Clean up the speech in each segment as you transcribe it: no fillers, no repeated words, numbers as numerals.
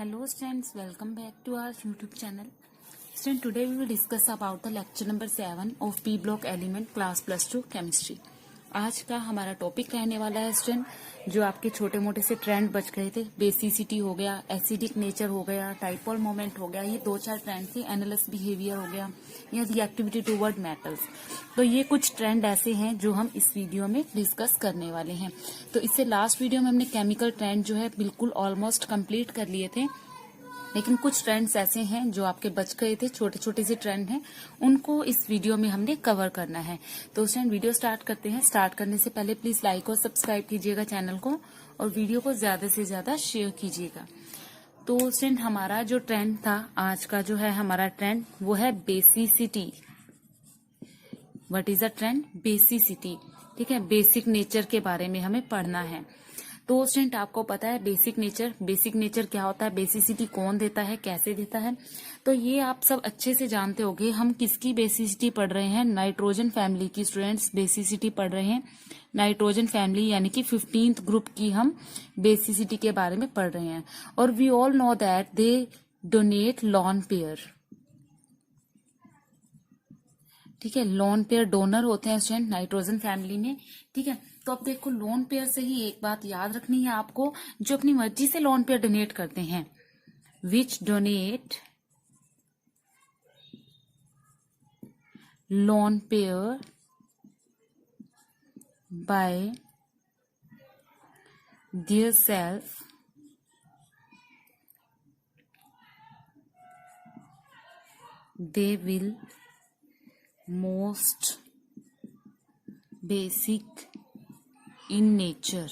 Hello students, welcome back to our YouTube channel. Student, today we will discuss about the lecture number 7 of P block element class +2 chemistry. आज का हमारा topic रहने वाला है student, जो आपके छोटे मोटे से ट्रेंड बच गए थे। बेसिसिटी हो गया, एसिडिक नेचर हो गया, डाइपोल मोमेंट हो गया, ये 2-4 ट्रेंड थे। एनालस बिहेवियर हो गया, या रिएक्टिविटी टुवर्ड मेटल्स। तो ये कुछ ट्रेंड ऐसे हैं जो हम इस वीडियो में डिस्कस करने वाले हैं। तो इससे लास्ट वीडियो में हमने केमिकल ट्रेंड जो है बिल्कुल ऑलमोस्ट कंप्लीट कर लिए थे, लेकिन कुछ ट्रेंड्स ऐसे हैं जो आपके बच गए थे। छोटे छोटे से ट्रेंड हैं, उनको इस वीडियो में हमने कवर करना है। तो स्टूडेंट, वीडियो स्टार्ट करते हैं। स्टार्ट करने से पहले प्लीज लाइक और सब्सक्राइब कीजिएगा चैनल को, और वीडियो को ज्यादा से ज्यादा शेयर कीजिएगा। तो स्टूडेंट, हमारा जो ट्रेंड था आज का, जो है हमारा ट्रेंड, वो है basicity. What is a trend? Basicity. ठीक है, बेसिक नेचर के बारे में हमें पढ़ना है। तो स्टूडेंट, आपको पता है बेसिक नेचर क्या होता है, बेसिसिटी कौन देता है, कैसे देता है, तो ये आप सब अच्छे से जानते होंगे। हम किसकी बेसिसिटी पढ़ रहे हैं? नाइट्रोजन फैमिली की स्टूडेंट्स बेसिसिटी पढ़ रहे हैं। नाइट्रोजन फैमिली यानी कि 15th ग्रुप की हम बेसिसिटी के बारे में पढ़ रहे हैं। और we all know that they donate lone pair. ठीक है, लोन पेयर डोनर होते हैं स्टूडेंट नाइट्रोजन फैमिली में। ठीक है, तो अब देखो, लोन पेयर से ही एक बात याद रखनी है आपको, जो अपनी मर्जी से लोन पेयर डोनेट करते हैं, which donate lone pair by their self they will most basic in nature.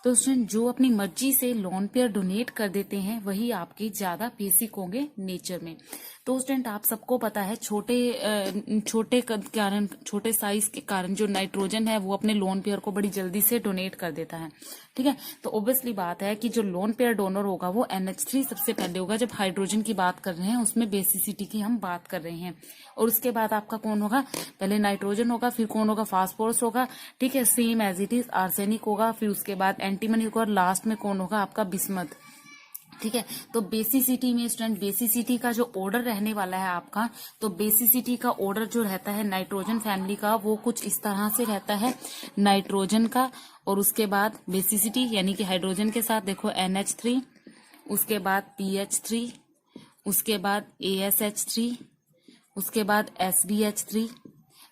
तो स्टूडेंट, जो अपनी मर्जी से लोन पेयर डोनेट कर देते हैं वही आपके ज्यादा बेसिक होंगे नेचर में। तो स्टूडेंट, आप सबको पता है छोटे साइज के कारण जो नाइट्रोजन है वो अपने लोन पेयर को बड़ी जल्दी से डोनेट कर देता है। ठीक है, तो ऑब्वियसली बात है कि जो लोन पेयर डोनर होगा वो NH3 सबसे पहले होगा। जब हाइड्रोजन की बात कर रहे हैं, उसमें बेसिसिटी की हम बात कर रहे हैं। और उसके बाद आपका कौन होगा? पहले नाइट्रोजन होगा, फिर कौन होगा? फास्फोरस होगा। ठीक है, same as it is arsenic होगा, फिर उसके बाद एंटीमनी होगा, और लास्ट में कौन होगा? आपका बिस्मथ। ठीक है, तो बेसिसिटी में स्टूडेंट, बेसिसिटी का जो ऑर्डर रहने वाला है आपका, तो बेसिसिटी का ऑर्डर जो रहता है नाइट्रोजन फैमिली का, वो कुछ इस तरह से रहता है। नाइट्रोजन का, और उसके बाद बेसिसिटी यानी कि हाइड्रोजन के साथ देखो NH3, उसके बाद PH3, उसके बाद ASH3, उसके बाद SBH3,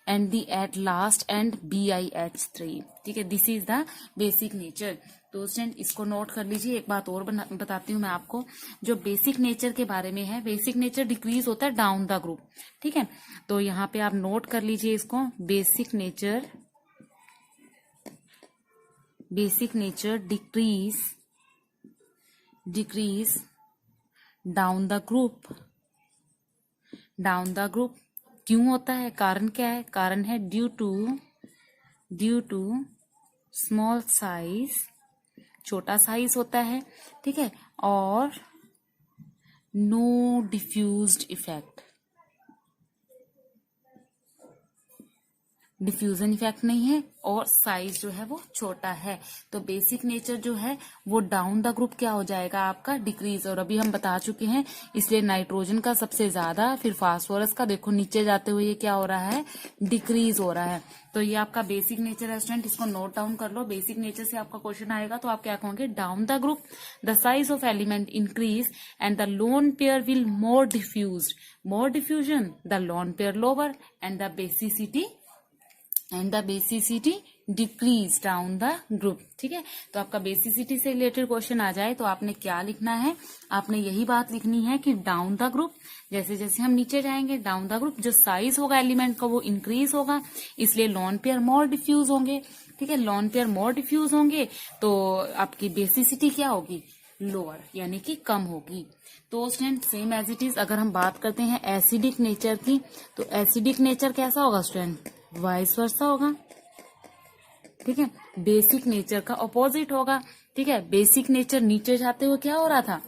and the at last and BiH3। ठीक है, this is the basic nature. तो स्टूडेंट, इसको नोट कर लीजिए। एक बात और बताती हूँ मैं आपको, जो बेसिक नेचर के बारे में है, बेसिक नेचर डिक्रीज होता है डाउन द ग्रुप। ठीक है, तो यहाँ पे आप नोट कर लीजिए इसको, basic nature decrease down the group. क्यों होता है? कारण क्या है? कारण है ड्यू टू स्मॉल साइज, छोटा साइज होता है। ठीक है, और no diffused effect, diffusion effect नहीं है, और साइज जो है वो छोटा है। तो बेसिक नेचर जो है वो डाउन द ग्रुप क्या हो जाएगा आपका? डिक्रीज। और अभी हम बता चुके हैं, इसलिए नाइट्रोजन का सबसे ज्यादा, फिर फास्फोरस का देखो नीचे जाते हुए ये क्या हो रहा है? डिक्रीज हो रहा है। तो ये आपका बेसिक नेचर है स्टूडेंट, इसको नोट डाउन कर लो। बेसिक नेचर से आपका क्वेश्चन आएगा तो आप क्या कहोगे? Down the group the size of element increase and the lone pair will more diffusion the lone pair lower and the basicity decrease down the group. ठीक है, तो आपका बेसिसिटी से रिलेटेड क्वेश्चन आ जाए तो आपने क्या लिखना है? आपने यही बात लिखनी है कि डाउन द ग्रुप, जैसे जैसे हम नीचे जाएंगे डाउन द ग्रुप, जो साइज होगा एलिमेंट का वो इंक्रीज होगा, इसलिए लोन पेयर मोर डिफ्यूज होंगे। ठीक है, लोन पेयर मोर डिफ्यूज होंगे तो आपकी बेसिसिटी क्या होगी? लोअर, यानी कि कम होगी। तो student, same as it is अगर हम बात करते हैं एसिडिक नेचर की, तो एसिडिक नेचर कैसा होगा स्टूडेंट? वाइस वर्सा होगा। ठीक है, बेसिक नेचर का ऑपोजिट होगा। ठीक है, बेसिक नेचर नीचे जाते हुए क्या हो रहा था?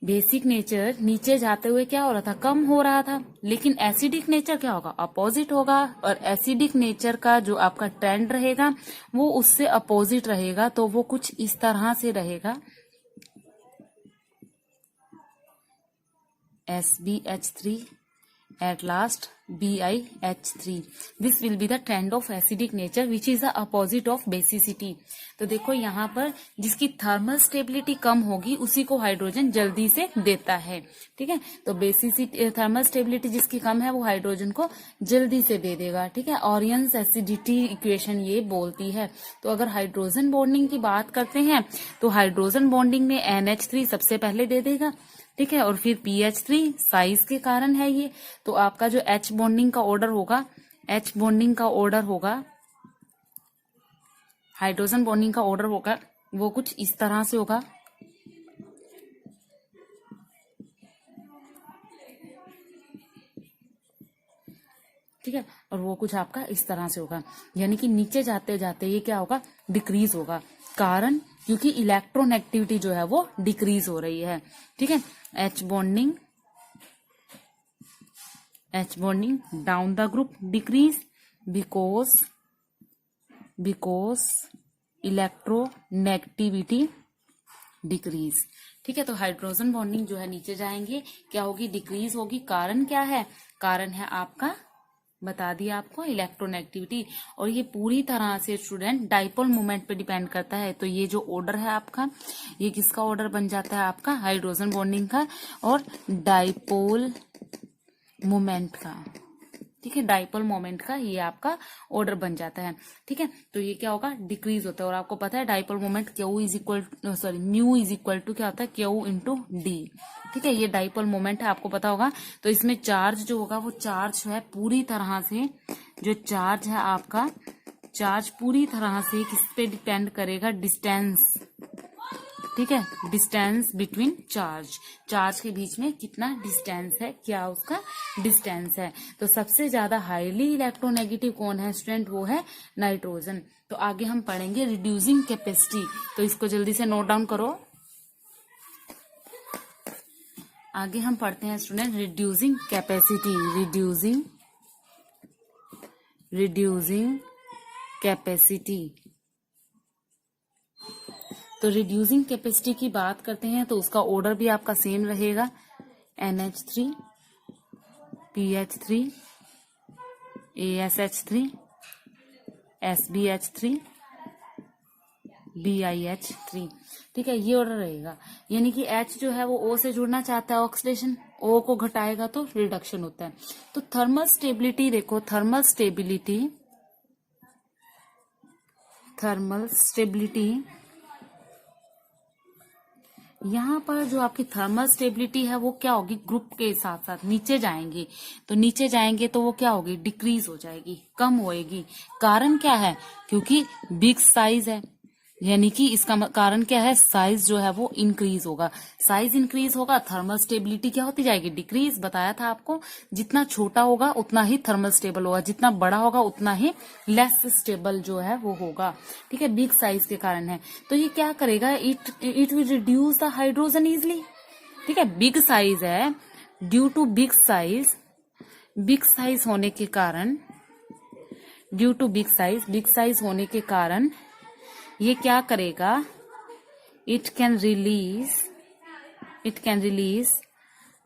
बेसिक नेचर नीचे जाते हुए क्या हो रहा था? कम हो रहा था। लेकिन एसिडिक नेचर क्या होगा? अपोजिट होगा। और एसिडिक नेचर का जो आपका ट्रेंड रहेगा वो उससे अपोजिट रहेगा, तो वो कुछ इस तरह से रहेगा। SbH3 at last BiH3. This will be the trend of acidic nature which is the opposite of basicity. तो देखो यहाँ पर जिसकी थर्मल स्टेबिलिटी कम होगी उसी को हाइड्रोजन जल्दी से देता है, ठीक है। तो बेसिसिटी थर्मल स्टेबिलिटी जिसकी कम है वो हाइड्रोजन को जल्दी से दे देगा, ठीक है। ऑरियंस एसिडिटी इक्वेशन ये बोलती है। तो अगर हाइड्रोजन बॉन्डिंग की बात करते हैं तो हाइड्रोजन बॉन्डिंग में NH3 सबसे पहले दे देगा, ठीक है। और फिर PH3 साइज के कारण है ये। तो आपका जो H बॉन्डिंग का ऑर्डर होगा, H बॉन्डिंग का ऑर्डर होगा, हाइड्रोजन बॉन्डिंग का ऑर्डर होगा वो कुछ इस तरह से होगा, ठीक है। और वो कुछ आपका इस तरह से होगा, यानी कि नीचे जाते जाते ये क्या होगा, डिक्रीज होगा। कारण क्योंकि इलेक्ट्रोनेगेटिविटी जो है वो डिक्रीज हो रही है, ठीक है। H bonding down the group decrease because electronegativity decrease, ठीक है। तो हाइड्रोजन बॉन्डिंग जो है नीचे जाएंगे, क्या होगी, डिक्रीज होगी। कारण क्या है, कारण है आपका, बता दिया आपको, इलेक्ट्रोनेगेटिविटी। और ये पूरी तरह से स्टूडेंट डाइपोल मोमेंट पे डिपेंड करता है। तो ये जो ऑर्डर है आपका, ये किसका ऑर्डर बन जाता है, आपका हाइड्रोजन बॉन्डिंग का और डाइपोल मोमेंट का, ठीक है। डाइपोल मोमेंट का ये आपका ऑर्डर बन जाता है, ठीक है। तो ये क्या होगा, डिक्रीज होता है। और आपको पता है dipole moment mu is equal to क्या होता है, Q इंटू डी, ठीक है। ये डाइपोल मोमेंट है, आपको पता होगा। तो इसमें चार्ज जो होगा वो चार्ज है पूरी तरह से, जो चार्ज है आपका, चार्ज पूरी तरह से किस पे डिपेंड करेगा, डिस्टेंस, ठीक है। डिस्टेंस बिटवीन चार्ज के बीच में कितना डिस्टेंस है, क्या उसका डिस्टेंस है। तो सबसे ज्यादा हाईली इलेक्ट्रोनेगेटिव कौन है स्टूडेंट, वो है नाइट्रोजन। तो आगे हम पढ़ेंगे रिड्यूसिंग कैपेसिटी। तो इसको जल्दी से नोट डाउन करो। आगे हम पढ़ते हैं student reducing capacity, reducing capacity. तो रिड्यूसिंग कैपेसिटी की बात करते हैं तो उसका ऑर्डर भी आपका सेम रहेगा, NH3 PH3 ASH3 SbH3 BiH3, ठीक है। ये ऑर्डर रहेगा। यानी कि H जो है वो O से जुड़ना चाहता है, ऑक्सीडेशन, O को घटाएगा तो रिडक्शन होता है। तो थर्मल स्टेबिलिटी देखो, थर्मल स्टेबिलिटी यहाँ पर जो आपकी थर्मल स्टेबिलिटी है वो क्या होगी, ग्रुप के साथ साथ नीचे जाएंगे। तो नीचे जाएंगे तो वो क्या होगी, डिक्रीज हो जाएगी, कम होएगी। कारण क्या है, क्योंकि बिग साइज है, यानी कि इसका कारण क्या है, साइज जो है वो इंक्रीज होगा। साइज इंक्रीज होगा, थर्मल स्टेबिलिटी क्या होती जाएगी, डिक्रीज। बताया था आपको, जितना छोटा होगा उतना ही थर्मल स्टेबल होगा, जितना बड़ा होगा उतना ही लेस स्टेबल जो है वो होगा, ठीक है। बिग साइज के कारण है। तो ये क्या करेगा, it will reduce the hydrogen easily, ठीक है। बिग साइज है, ड्यू टू बिग साइज होने के कारण, बिग साइज होने के कारण ये क्या करेगा, it can release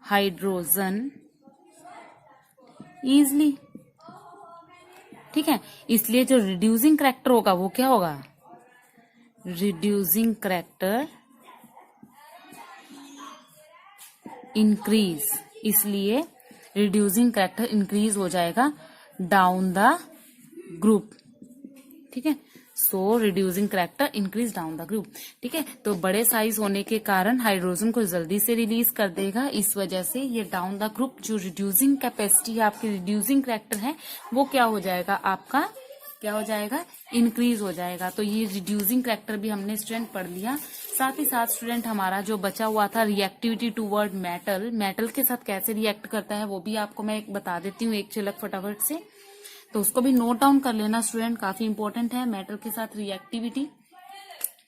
hydrogen easily, ठीक है। इसलिए जो रिड्यूसिंग करैक्टर होगा वो क्या होगा, रिड्यूसिंग करैक्टर इंक्रीज, इसलिए रिड्यूसिंग करैक्टर इंक्रीज हो जाएगा डाउन द ग्रुप, ठीक है। So reducing character increase down the group, ठीक है। तो बड़े साइज होने के कारण हाइड्रोजन को जल्दी से रिलीज कर देगा, इस वजह से ये डाउन द ग्रुप जो रिड्यूसिंग कैपेसिटी आपकी रिड्यूसिंग करैक्टर है वो क्या हो जाएगा, आपका क्या हो जाएगा, इंक्रीज हो जाएगा। तो ये रिड्यूसिंग करैक्टर भी हमने स्टूडेंट पढ़ लिया। साथ ही साथ स्टूडेंट हमारा जो बचा हुआ था रिएक्टिविटी टूवर्ड मेटल के साथ कैसे रिएक्ट करता है वो भी आपको मैं एक बता देती हूँ, एक झलक फटाफट से। तो उसको भी नोट डाउन कर लेना स्टूडेंट, काफी इंपॉर्टेंट है मेटल के साथ रिएक्टिविटी,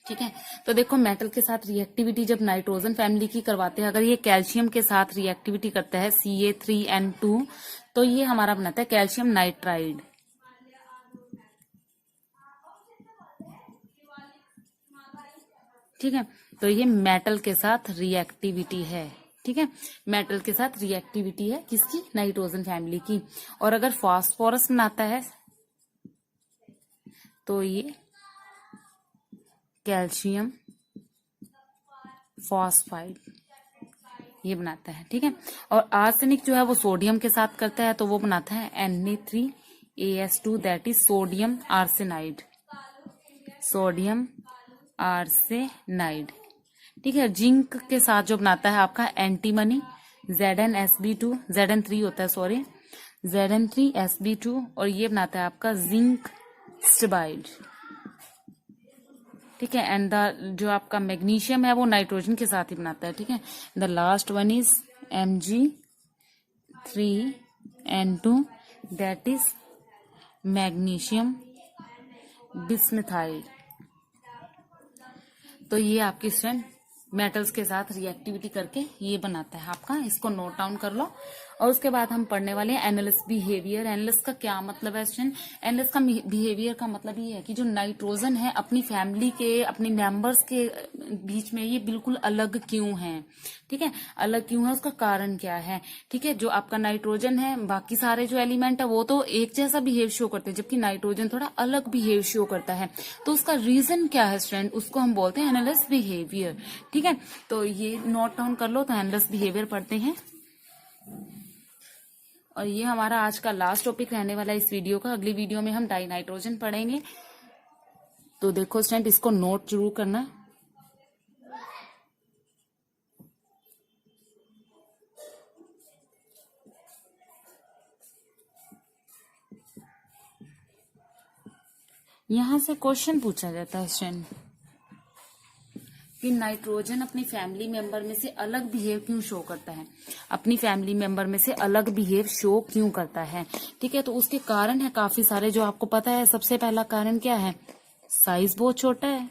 ठीक है। तो देखो मेटल के साथ रिएक्टिविटी जब नाइट्रोजन फैमिली की करवाते हैं, अगर ये कैल्शियम के साथ रिएक्टिविटी करता है Ca3N2 तो ये हमारा बनाता है कैल्शियम नाइट्राइड, ठीक है। तो ये मेटल के साथ रिएक्टिविटी है, ठीक है, मेटल के साथ रिएक्टिविटी है किसकी, नाइट्रोजन फैमिली की। और अगर फास्फोरस बनाता है तो ये कैल्शियम फॉस्फाइड ये बनाता है, ठीक है। और आर्सेनिक जो है वो सोडियम के साथ करता है, तो वो बनाता है Na3AS2 that is sodium arsenide, sodium arsenide, ठीक है। जिंक के साथ जो बनाता है आपका एंटीमनी ZnSb2, Zn3 होता है सॉरी, Zn3Sb2, और ये बनाता है आपका जिंक स्टिबाइड, ठीक है। एंड द जो आपका मैग्नीशियम है वो नाइट्रोजन के साथ ही बनाता है, ठीक है। The last one is Mg3N2 that is magnesium बिस्मिथाइल। तो ये आपकी स्टूडेंट मेटल्स के साथ रिएक्टिविटी करके ये बनाता है आपका, इसको नोट डाउन कर लो। और उसके बाद हम पढ़ने वाले हैं एनालिसिस बिहेवियर। एनालिसिस का क्या मतलब है स्टूडेंट, एनालिसिस का बिहेवियर का मतलब ये है कि जो नाइट्रोजन है अपनी फैमिली के, अपने मेंबर्स के बीच में ये बिल्कुल अलग क्यों है, ठीक है, अलग क्यों है, उसका कारण क्या है, ठीक है। जो आपका नाइट्रोजन है, बाकी सारे जो एलिमेंट है वो तो एक जैसा बिहेव शो करते हैं, जबकि नाइट्रोजन थोड़ा अलग बिहेव शो करता है। तो उसका रीजन क्या है स्टूडेंट, उसको हम बोलते हैं एनालिसिस बिहेवियर, ठीक है। तो ये नोट डाउन कर लो। तो एनालिसिस बिहेवियर पढ़ते हैं, और ये हमारा आज का लास्ट टॉपिक रहने वाला है इस वीडियो का। अगली वीडियो में हम डाई नाइट्रोजन पढ़ेंगे। तो देखो स्टूडेंट, इसको नोट जरूर करना। यहां से क्वेश्चन पूछा जाता है स्टूडेंट कि नाइट्रोजन अपनी फैमिली मेंबर में से अलग बिहेव क्यों शो करता है, अपनी फैमिली मेंबर में से अलग बिहेव शो क्यों करता है, ठीक है। तो उसके कारण है काफी सारे, जो आपको पता है। सबसे पहला कारण क्या है, साइज बहुत छोटा है।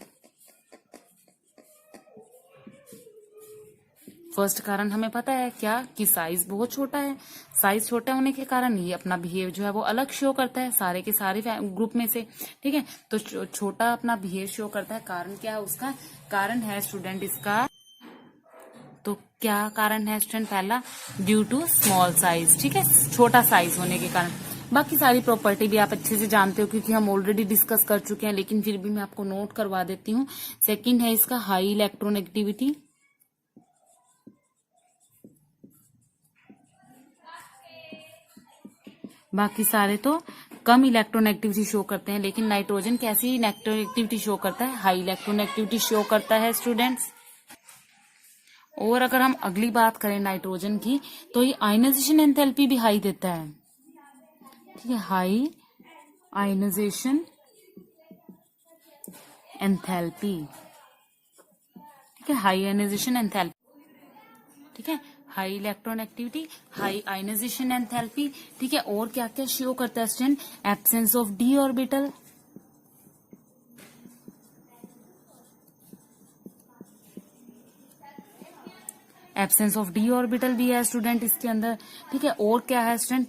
फर्स्ट कारण हमें पता है क्या, कि साइज बहुत छोटा है। साइज छोटा होने के कारण ये अपना बिहेव जो है वो अलग शो करता है सारे के सारे ग्रुप में से, ठीक है। तो छोटा अपना बिहेव शो करता है। कारण क्या है उसका, कारण है स्टूडेंट इसका, तो क्या कारण है स्टूडेंट, पहला ड्यू टू स्मॉल साइज, ठीक है, छोटा साइज होने के कारण। बाकी सारी प्रॉपर्टी भी आप अच्छे से जानते हो क्योंकि हम ऑलरेडी डिस्कस कर चुके हैं, लेकिन फिर भी मैं आपको नोट करवा देती हूँ। सेकंड है इसका हाई इलेक्ट्रोनेगेटिविटी, बाकी सारे तो कम इलेक्ट्रोनेगेटिविटी शो करते हैं, लेकिन नाइट्रोजन कैसी इलेक्ट्रोनेगेटिविटी शो करता है, हाई इलेक्ट्रोनेगेटिविटी शो करता है स्टूडेंट्स। और अगर हम अगली बात करें नाइट्रोजन की, तो ये आयनाइजेशन एंथैल्पी भी हाई देता है, ठीक है, हाई आयनाइजेशन एंथैल्पी, ठीक है, हाई आयनाइजेशन एंथैल्पी, ठीक है, high electron activity, high ionization enthalpy, ठीक है। और क्या क्या शो करता है student, absence of D orbital, absence of D orbital भी है स्टूडेंट इसके अंदर, ठीक है। और क्या है स्टूडेंट,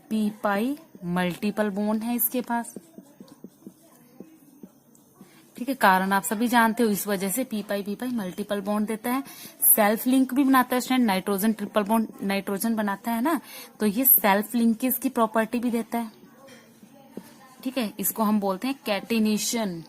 पी पाई मल्टीपल बॉन्ड है इसके पास, ठीक है। कारण आप सभी जानते हो, इस वजह से पी पाई मल्टीपल बॉन्ड देता है। सेल्फ लिंक भी बनाता है student, nitrogen triple bond nitrogen बनाता है ना, तो ये सेल्फ लिंकेज की प्रॉपर्टी भी देता है, ठीक है। इसको हम बोलते हैं कैटेनेशन,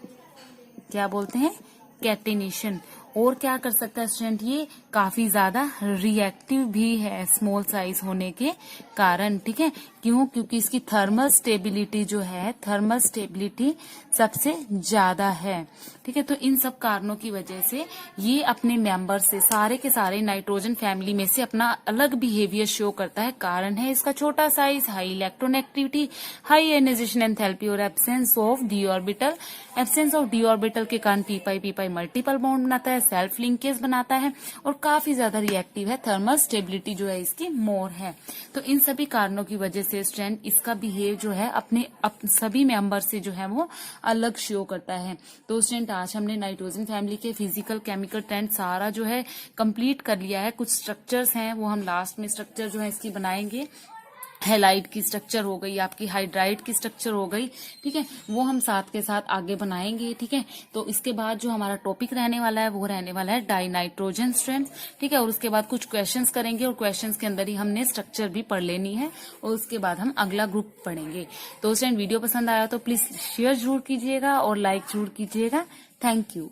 क्या बोलते हैं, कैटेनेशन। और क्या कर सकता है स्टूडेंट, ये काफी ज्यादा रिएक्टिव भी है स्मॉल साइज होने के कारण, ठीक है। क्यों, क्योंकि इसकी थर्मल स्टेबिलिटी जो है, थर्मल स्टेबिलिटी सबसे ज्यादा है, ठीक है। तो इन सब कारणों की वजह से ये अपने मेंबर से, सारे के सारे नाइट्रोजन फैमिली में से अपना अलग बिहेवियर शो करता है। कारण है इसका छोटा size, high electronegativity, high ionization enthalpy और absence of D orbital. Absence of D orbital के कारण पी पाई मल्टीपल बॉन्ड बनाता है, सेल्फ लिंकेज बनाता है, और काफी ज्यादा रिएक्टिव है। थर्मल स्टेबिलिटी जो है इसकी मोर है। तो इन सभी कारणों की वजह से स्टूडेंट इसका बिहेव जो है अपने सभी मेंबर से जो है वो अलग शो करता है। तो स्टूडेंट आज हमने नाइट्रोजन फैमिली के फिजिकल केमिकल ट्रेंड सारा जो है कंप्लीट कर लिया है। कुछ स्ट्रक्चर्स हैं वो हम लास्ट में स्ट्रक्चर जो है इसकी बनाएंगे, हैलाइड की स्ट्रक्चर हो गई, आपकी हाइड्राइड की स्ट्रक्चर हो गई, ठीक है, वो हम साथ के साथ आगे बनाएंगे, ठीक है। तो इसके बाद जो हमारा टॉपिक रहने वाला है वो रहने वाला है डाई नाइट्रोजन स्ट्रेंथ, ठीक है। और उसके बाद कुछ क्वेश्चंस करेंगे और क्वेश्चंस के अंदर ही हमने स्ट्रक्चर भी पढ़ लेनी है और उसके बाद हम अगला ग्रुप पढ़ेंगे। तो उस टाइम वीडियो पसंद आया तो प्लीज शेयर जरूर कीजिएगा और लाइक जरूर कीजिएगा। Thank you.